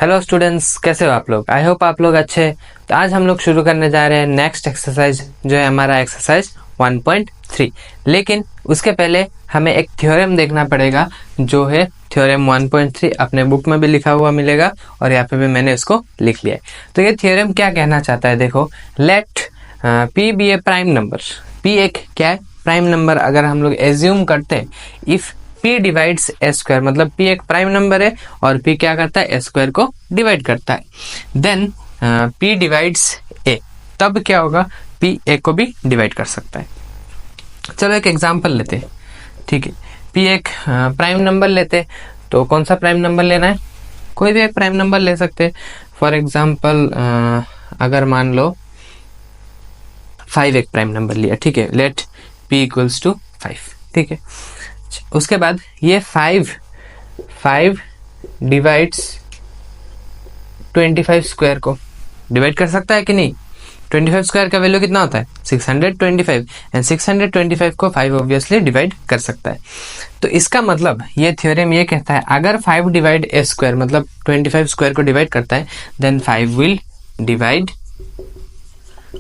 Hello students, कैसे हो आप लोग। आई होप आप लोग अच्छे। तो आज हम लोग शुरू करने जा रहे हैं नेक्स्ट एक्सरसाइज, जो है हमारा एक्सरसाइज 1.3। लेकिन उसके पहले हमें एक थ्योरम देखना पड़ेगा, जो है थ्योरम 1.3। अपने बुक में भी लिखा हुआ मिलेगा और यहाँ पे भी मैंने इसको लिख लिया है। तो ये थ्योरम क्या कहना चाहता है, देखो, लेट पी बी ए प्राइम नंबर। पी एक क्या है, प्राइम नंबर। अगर हम लोग एज्यूम करते हैं if P divides A square, मतलब P एक प्राइम नंबर है और P क्या करता है, ए स्क्वायर को डिवाइड करता है। देन P डिवाइड्स ए, तब क्या होगा, P ए को भी डिवाइड कर सकता है। चलो एक एग्जांपल लेते हैं, ठीक है। P एक प्राइम नंबर लेते हैं, तो कौन सा प्राइम नंबर लेना है, कोई भी एक प्राइम नंबर ले सकते हैं। फॉर एग्जांपल अगर मान लो 5 एक प्राइम नंबर लिया, ठीक है। लेट P इक्वल्स टू 5, ठीक है। उसके बाद ये 5 डिवाइड्स 25 स्क्वायर को डिवाइड कर सकता है कि नहीं। 25 स्क्वायर का वैल्यू कितना होता है, 625, एंड 625 को 5 ऑब्वियसली डिवाइड कर सकता है। तो इसका मतलब ये थ्योरम ये कहता है, अगर 5 डिवाइड ए स्क्वायर मतलब 25 स्क्वायर को डिवाइड करता है, देन 5 विल डिवाइड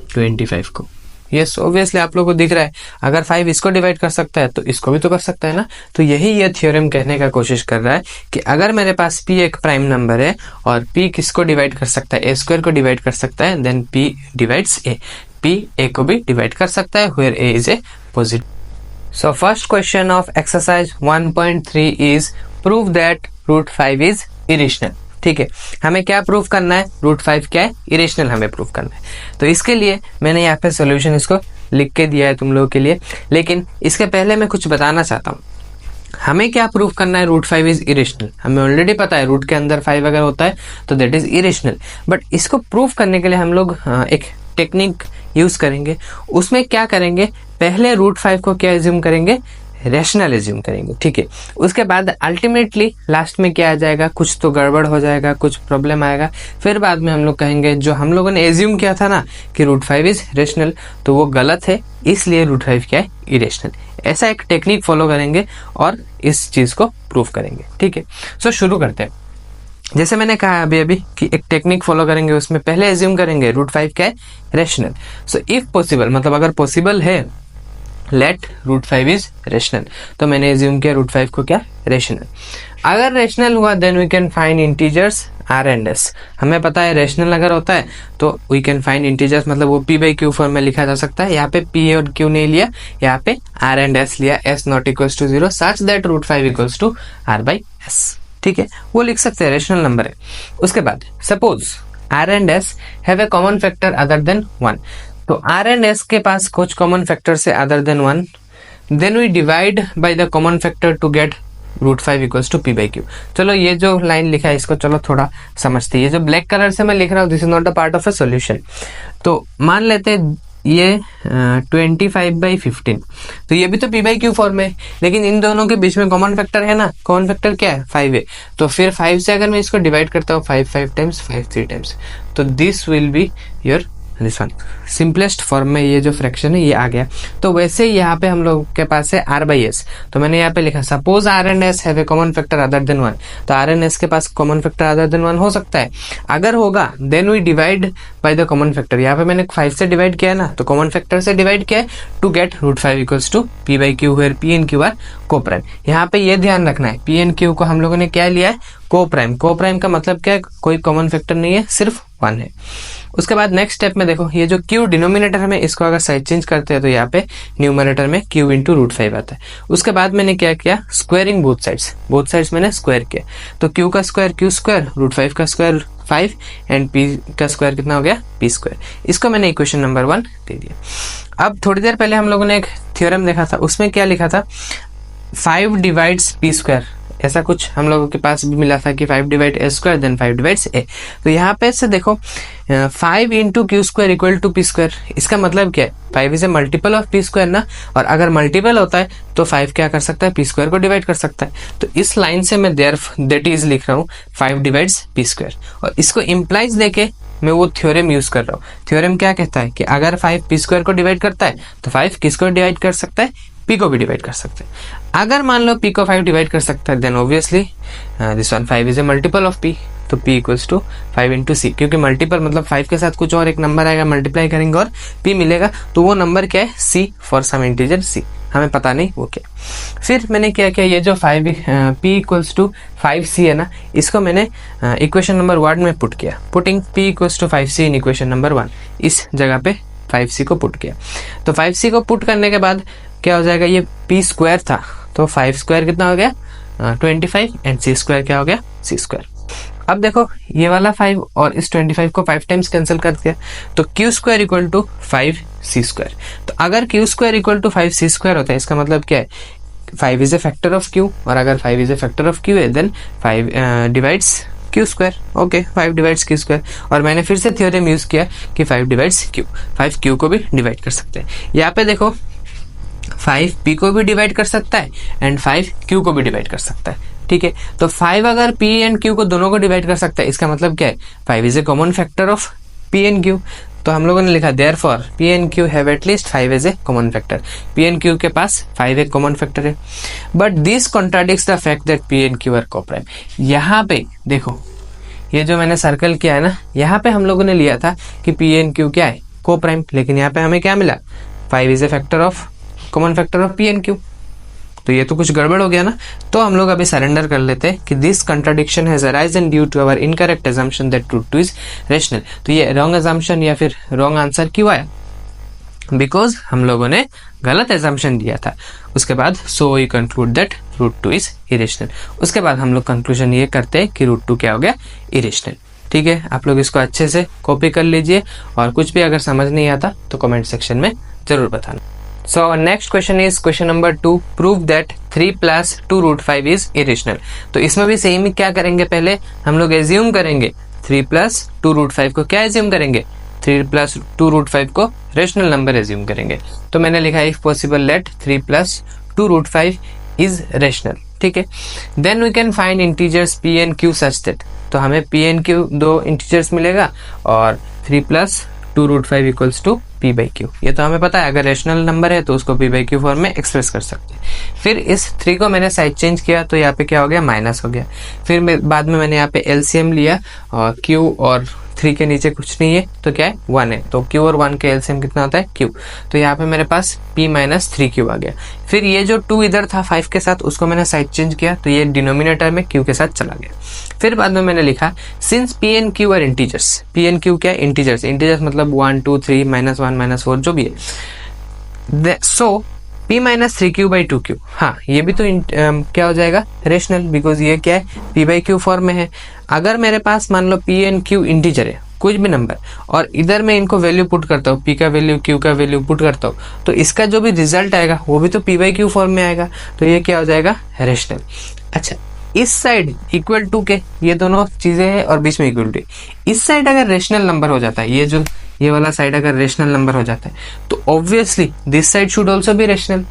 25 को। यस, ऑब्वियसली आप लोगों को दिख रहा है, अगर 5 इसको डिवाइड कर सकता है तो इसको भी तो कर सकता है ना। तो यही ये थ्योरम कहने का कोशिश कर रहा है कि अगर मेरे पास P एक प्राइम नंबर है और P किसको डिवाइड कर सकता है, ए स्क्वायर को डिवाइड कर सकता है, then P divides A. P A को भी डिवाइड कर सकता है, where A is a positive. So first question of exercise 1.3 is prove that √5 is irrational. ठीक है, हमें क्या प्रूफ करना है, √5 क्या है, इरेशनल हमें प्रूफ करना है। तो इसके लिए मैंने यहाँ पे सॉल्यूशन इसको लिख के दिया है तुम लोगों के लिए। लेकिन इसके पहले मैं कुछ बताना चाहता हूँ, हमें क्या प्रूफ करना है, √5 इज इरेशनल। हमें ऑलरेडी पता है रूट के अंदर 5 अगर होता है तो दैट इज इरेशनल। बट इसको प्रूफ करने के लिए हम लोग एक टेक्निक यूज करेंगे। उसमें क्या करेंगे, पहले √5 को क्या एज्यूम करेंगे, रैशनल एज्यूम करेंगे, ठीक है। उसके बाद अल्टीमेटली लास्ट में क्या आ जाएगा, कुछ तो गड़बड़ हो जाएगा, कुछ प्रॉब्लम आएगा। फिर बाद में हम लोग कहेंगे जो हम लोगों ने एज्यूम किया था ना कि √5 इज रैशनल, तो वो गलत है, इसलिए √5 क्या है, इरेशनल। ऐसा एक टेक्निक फॉलो करेंगे और इस चीज को प्रूफ करेंगे, ठीक है। सो शुरू करते हैं। जैसे मैंने कहा अभी कि एक टेक्निक फॉलो करेंगे, उसमें पहले एज्यूम करेंगे √5 क्या है, रैशनल। सो इफ पॉसिबल, मतलब अगर पॉसिबल है, लेट √5 इज रैशनल। तो मैंने एज्यूम किया √5 को क्या, रैशनल। अगर रैशनल हुआ then we can find integers R and S। हमें पता है रैशनल अगर होता है तो वी कैन फाइंड इंटीजर्स, मतलब वो P/Q फॉर्म में लिखा जा सकता है। यहाँ पे P और Q नहीं लिया, यहाँ पे R एंड S लिया, S not equals to 0 such that √5 equals to R/S, ठीक है। वो लिख सकते हैं, रैशनल नंबर है। उसके बाद suppose R and S have a common factor other than 1। तो R एंड S के पास कुछ कॉमन फैक्टर से other than 1, then we divide by the common factor to get √5 equals to P/Q। चलो ये जो लाइन लिखा है इसको चलो थोड़ा समझते हैं। ये जो ब्लैक कलर से मैं लिख रहा हूँ, this is not a part of a solution. तो मान लेते हैं ये 25/15, तो ये भी तो P/Q फॉर्म है, लेकिन इन दोनों के बीच में कॉमन फैक्टर है ना। कॉमन फैक्टर क्या है, 5 है। तो फिर 5 से अगर मैं इसको डिवाइड करता हूँ 5 टाइम्स, 5 3 टाइम्स, तो this will be your this one. Simplest form में ये जो फ्रैक्शन है ये आ गया। तो वैसे ही यहाँ पे हम लोग के पास है R/S। तो मैंने यहाँ पे लिखा suppose R and S have a common factor other than 1। तो R एंड S के पास कॉमन फैक्टर अदर देन 1 हो सकता है। अगर होगा then we divide by the common factor. यहाँ पे मैंने 5 से डिवाइड किया है ना, तो कॉमन फैक्टर से डिवाइड किया है to get √5 equals to P/Q, where P and Q are coprime. यहाँ पे ये ध्यान रखना है, P एंड Q को हम लोगों ने क्या लिया है, को-प्राइम। को-प्राइम का मतलब क्या है, कोई कॉमन फैक्टर नहीं है, सिर्फ 1 है। उसके बाद नेक्स्ट स्टेप में देखो, ये जो Q डिनोमिनेटर में, इसको अगर साइड चेंज करते हैं तो यहाँ पे न्यूमरेटर में Q इंटू √5 आता है। उसके बाद मैंने क्या किया, स्क्वायरिंग बोथ साइड्स मैंने स्क्वायर किया। तो Q का स्क्वायर Q स्क्वायर, √5 का स्क्वायर 5 एंड P का स्क्वायर कितना हो गया, P स्क्वायर। इसको मैंने इक्वेशन नंबर 1 दे दिया। अब थोड़ी देर पहले हम लोगों ने एक थ्योरम देखा था, उसमें क्या लिखा था, 5 डिवाइड्स P स्क्वायर। ऐसा कुछ हम लोगों के पास भी मिला था कि 5 divide A square then 5 divides A। तो यहाँ पे से देखो 5 into Q square equal to P square. इसका मतलब क्या है, 5 is a multiple of P square ना, और अगर मल्टीपल होता है तो 5 क्या कर सकता है, P स्क्वायर को डिवाइड कर सकता है। तो इस लाइन से मैं दैट इज लिख रहा हूँ 5 डिवाइड्स P स्क्वायर, और इसको इम्प्लाइज देके मैं वो थ्योरम यूज कर रहा हूँ। थ्योरम क्या कहता है कि अगर 5 P स्क्वायर को डिवाइड करता है तो 5 किसको डिवाइड कर सकता है, p को भी डिवाइड कर सकते हैं। अगर मान लो p को 5 डिवाइड कर सकता है then obviously this one 5 is a multiple of p, तो p equals to 5 into C, क्योंकि मल्टीपल मतलब 5 के साथ कुछ और एक नंबर आएगा, मल्टीप्लाई करेंगे और p मिलेगा, तो वो नंबर क्या है c for some integer c, हमें पता नहीं वो क्या। फिर मैंने क्या किया, ये जो 5 p इक्वल्स टू 5c है ना, इसको मैंने इक्वेशन नंबर 1 में पुट किया। Putting p equals to 5c in equation number 1, इस जगह पे 5c को पुट किया। तो 5c को पुट करने के बाद क्या हो जाएगा, ये p स्क्वायर था तो 5 स्क्वायर कितना हो गया 25 एंड c स्क्वायर क्या हो गया c स्क्वायर। अब देखो ये वाला 5 और इस 25 को 5 टाइम्स कैंसिल कर दिया, तो q square equal to 5c square. तो अगर q square equal to 5c square होता है, इसका मतलब क्या है 5 is a factor of q, और अगर 5 is a factor of q है then 5 divides q square. Okay 5 divides q square, और मैंने फिर से थ्योरम यूज किया कि 5 डिवाइड्स q, 5 q को भी डिवाइड कर सकते हैं। यहाँ पे देखो 5 p को भी डिवाइड कर सकता है एंड 5 q को भी डिवाइड कर सकता है, ठीक है। तो 5 अगर p एंड q को दोनों को डिवाइड कर सकता है, इसका मतलब क्या है 5 is a common factor of p and q। तो हम लोगों ने लिखा therefore p and q have at least 5 as a common factor, p and q के पास 5 एक कॉमन फैक्टर है। But this contradicts the fact that p and q are coprime. यहाँ पे देखो ये जो मैंने सर्कल किया है ना, यहाँ पे हम लोगों ने लिया था कि p एंड q क्या है कोप्राइम, लेकिन यहाँ पे हमें क्या मिला 5 is a factor of common factor of p and q। तो ये तो कुछ गड़बड़ हो गया ना। तो हम लोग अभी सरेंडर कर लेते हैं कि this contradiction has arisen due to our incorrect assumption that root 2 is rational. तो ये रॉन्ग अजम्पशन या फिर रॉन्ग आंसर क्यों आया, बिकॉज हम लोगों ने गलत एजम्पशन दिया था। उसके बाद so we conclude that root 2 is irrational. उसके बाद हम लोग कंक्लूजन ये करते हैं कि रूट 2 क्या हो गया इरेशनल। ठीक है, आप लोग इसको अच्छे से कॉपी कर लीजिए, और कुछ भी अगर समझ नहीं आता तो कमेंट सेक्शन में जरूर बताना। So our next question is question number 2. Prove that 3 plus 2 root 5 is irrational. तो इसमें भी सेम ही क्या करेंगे, पहले हम लोग एज्यूम करेंगे 3 plus 2 root 5 को क्या एज्यूम करेंगे, 3 plus 2 root 5 को रेशनल नंबर एज्यूम करेंगे। तो मैंने लिखा if possible let 3 plus 2 root 5 is rational। ठीक है, then we can find integers p and q such that, तो हमें p एंड q दो इंटीजर्स मिलेगा, और 3 plus 2 root 5 equals to p by Q. ये तो हमें पता है अगर रेशनल नंबर है तो उसको p बाई क्यू फॉर्म में एक्सप्रेस कर सकते हैं। फिर इस 3 को मैंने साइड चेंज किया तो यहाँ पे क्या हो गया माइनस हो गया। फिर बाद में मैंने यहाँ पे एलसीएम लिया, और q और 3 के नीचे कुछ नहीं है तो क्या है 1 है, तो q और 1 के एलसीएम कितना होता है q। तो यहाँ पे मेरे पास p माइनस 3q आ गया। फिर ये जो 2 इधर था 5 के साथ उसको मैंने साइड चेंज किया तो ये डिनोमिनेटर में q के साथ चला गया। फिर बाद में मैंने लिखा since p and q are integers, p and q क्या है इंटीजर्स, इंटीजर्स मतलब 1 2 3 -1 -4 जो भी है, सो p minus 3q by 2q, हाँ ये भी तो क्या हो जाएगा रेशनल, बिकॉज ये क्या है p बाई क्यू फॉर्म में है। अगर मेरे पास मान लो p एंड q इंटीजर है कुछ भी नंबर, और इधर मैं इनको वैल्यू पुट करता हूँ, p का वैल्यू q का वैल्यू पुट करता हूँ, तो इसका जो भी रिजल्ट आएगा वो भी तो p बाई क्यू फॉर्म में आएगा, तो ये क्या हो जाएगा रेशनल। अच्छा, इस साइड इक्वल टू के ये दोनों चीजें हैं और बीच में इक्वल टू, इस साइड अगर रेशनल नंबर हो जाता है, ये वाला साइड अगर रेशनल नंबर हो जाता है तो obviously this side should also be rational,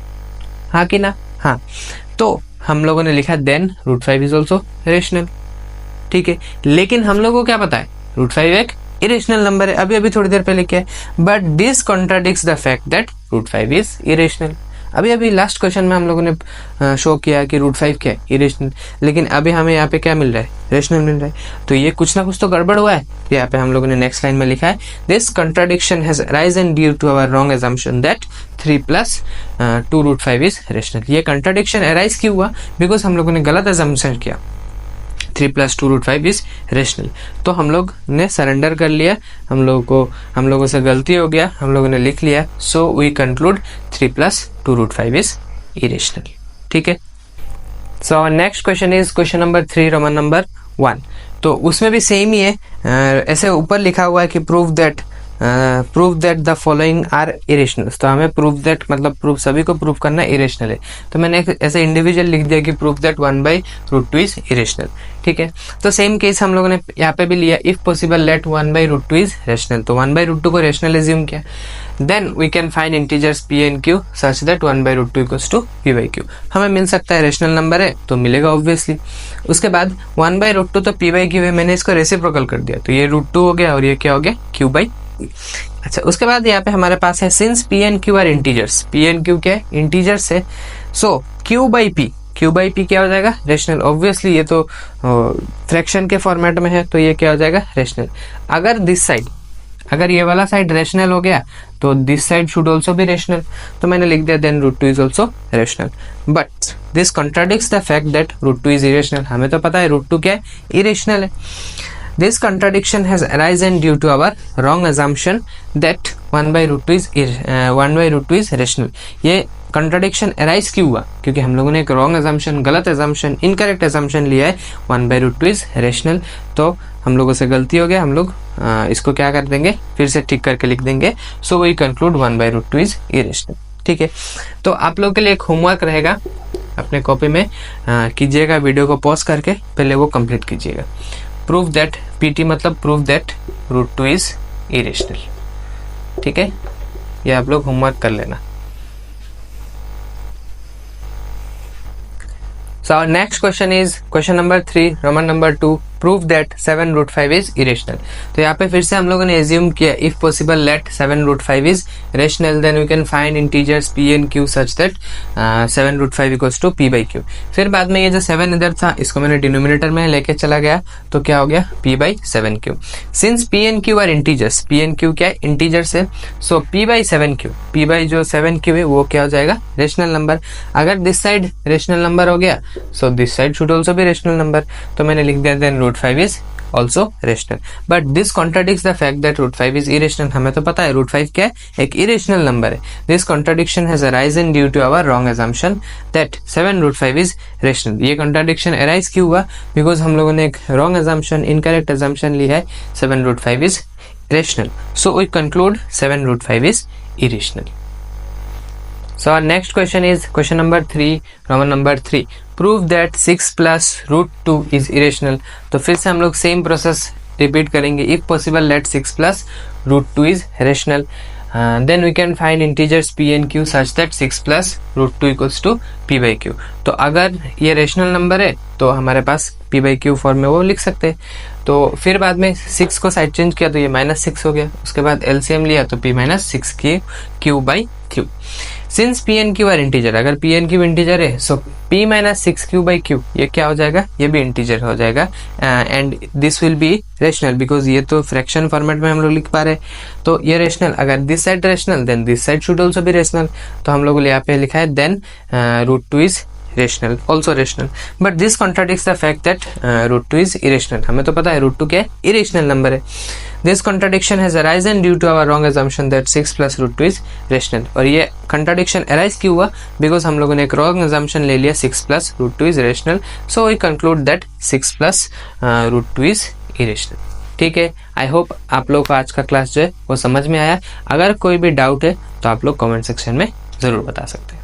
हाँ कि ना, हाँ। तो हम लोगों ने लिखा then root 5 is also rational. ठीक है, लेकिन हम लोगों को क्या पता है रूट 5 एक इरेशनल नंबर है, अभी थोड़ी देर पहले क्या है, but this contradicts the fact that root 5 is irrational. अभी लास्ट क्वेश्चन में हम लोगों ने शो किया कि रूट 5 क्या है इरेशनल, लेकिन अभी हमें यहाँ पे क्या मिल रहा है रेशनल मिल रहा है, तो ये कुछ ना कुछ तो गड़बड़ हुआ है। यहाँ पे हम लोगों ने नेक्स्ट लाइन में लिखा है this contradiction has arisen due to our wrong assumption that 3 plus 2 root 5 is rational. ये कंट्राडिक्शन अराइज क्यों हुआ, बिकॉज हम लोगों ने गलत अजम्पशन किया 3 plus 2 root 5 इज रेशनल। तो हम लोग ने सरेंडर कर लिया, हम लोगों से गलती हो गया, हम लोगों ने लिख लिया, so we conclude 3 plus 2 root 5 is irrational. ठीक है, so our next question is question number 3 Roman number 1। तो उसमें भी सेम ही है, ऐसे ऊपर लिखा हुआ है कि prove that the following are irrational. तो हमें प्रूव दैट मतलब प्रूफ सभी को प्रूव करना इरेशनल है, तो मैंने ऐसे इंडिविजुअल लिख दिया कि प्रूव दैट 1/√2 इज इरेशनल। ठीक है, तो सेम केस हम लोगों ने यहाँ पे भी लिया, if possible let 1/√2 is rational, तो 1/√2 को रेशनल एज्यूम किया, then we can find integers p and q such that 1/√2 equals to p by Q. हमें मिल सकता है रेशनल नंबर है तो मिलेगा ऑब्वियसली। उसके बाद 1/√2 तो p बाई क्यू है, मैंने इसको रेसिप्रोकल कर दिया, तो ये √2 हो गया और ये क्या हो गया q बाई अच्छा, उसके बाद यहाँ पे हमारे पास है since P and Q R integers, P and Q क्या है, इंटीजर्स है, सो क्यू बाई पी क्या हो जाएगा, रेशनल। ऑब्वियसली ये तो फ्रैक्शन के फॉर्मेट में है, तो ये क्या हो जाएगा, रेशनल। अगर दिस साइड, अगर ये वाला साइड रेशनल हो गया तो this side should also be rational, तो मैंने लिख दिया then root two is also rational. But this contradicts the fact that root two is irrational. हमें तो पता है रूट टू क्या है, इरेशनल है। This contradiction has arisen due to our wrong assumption that 1 by root 2 is rational. ये contradiction arise क्यों हुआ, क्योंकि हम लोगों ने एक wrong assumption, गलत assumption, incorrect assumption लिया है 1 by root 2 is rational। तो हम लोगों से गलती हो गया, हम लोग इसको क्या कर देंगे, फिर से ठीक करके लिख देंगे। So we conclude 1 by root 2 is irrational। ठीक है, तो आप लोगों के लिए एक होमवर्क रहेगा, अपने कॉपी में कीजिएगा, वीडियो को पॉज करके पहले वो कंप्लीट कीजिएगा। प्रूव दैट, पीटी मतलब prove that root two is irrational. ठीक है, ये आप लोग होमवर्क कर लेना। So our next question is question number 3, Roman number 2, prove that 7 root 5 is irrational। तो यहाँ पे फिर से हम लोगों ने assume किया if possible let 7 root 5 is rational, then we can find integers p and q such that 7 root 5 equals to p by q। फिर बाद में ये जो 7 इधर था, इसको मैंने डिनोमिनेटर में लेके चला गया, तो क्या हो गया, p by 7q। Since p and q are integers, p and q क्या है, इंटीजर्स है, सो p by 7q, p by जो 7q है वो क्या हो जाएगा, रेशनल नंबर। अगर दिस साइड रेशनल नंबर हो गया, so this side should also be rational number, तो मैंने लिख दिया then root 5 is also rational। but this contradicts the fact that root 5 is irrational। हमें तो पता है root 5 क्या है, एक irrational number है। this contradiction has arisen due to our wrong assumption that 7 root 5 is rational। ये contradiction arise क्यों हुआ, because हम लोगों ने एक wrong assumption, incorrect assumption ली है 7 root 5 is rational, so we conclude 7 root 5 is irrational। So our next question is question number 3, Roman number 3, prove that 6 plus root 2 is irrational। तो फिर से हम लोग सेम प्रोसेस रिपीट करेंगे। if possible let 6 plus root 2 is rational, then we can find integers p and q such that 6 plus root 2 equals to p by q। तो अगर ये rational number है तो हमारे पास p by q फॉर्म में वो लिख सकते हैं। तो फिर बाद में 6 को साइड चेंज किया तो ये -6 हो गया, उसके बाद एलसीएम लिया तो p minus 6 q by q। Since P and Q are integer, अगर पी एन क्यू इंटीजर है, सो p minus 6q by q ये क्या हो जाएगा, ये भी इंटीजर हो जाएगा, and this will be rational, because ये तो फ्रैक्शन फॉर्मेट में हम लोग लिख पा रहे, तो ये रेशनल। अगर this side rational then this side should also be rational, तो हम लोग यहाँ पे लिखा है then root 2 is rational, also rational, but this contradicts the fact that root 2 is irrational। हमें तो पता है root 2 क्या है, irrational number है। This contradiction has arisen due to our wrong assumption that 6 plus root 2 is rational। और ये contradiction arise क्यों हुआ, because हम लोगों ने एक wrong assumption ले लिया 6 plus root 2 is rational, so we conclude that 6 plus root 2 is irrational। ठीक है, आई होप आप लोग को आज का क्लास जो है वो समझ में आया। अगर कोई भी डाउट है तो आप लोग कमेंट सेक्शन में ज़रूर बता सकते हैं।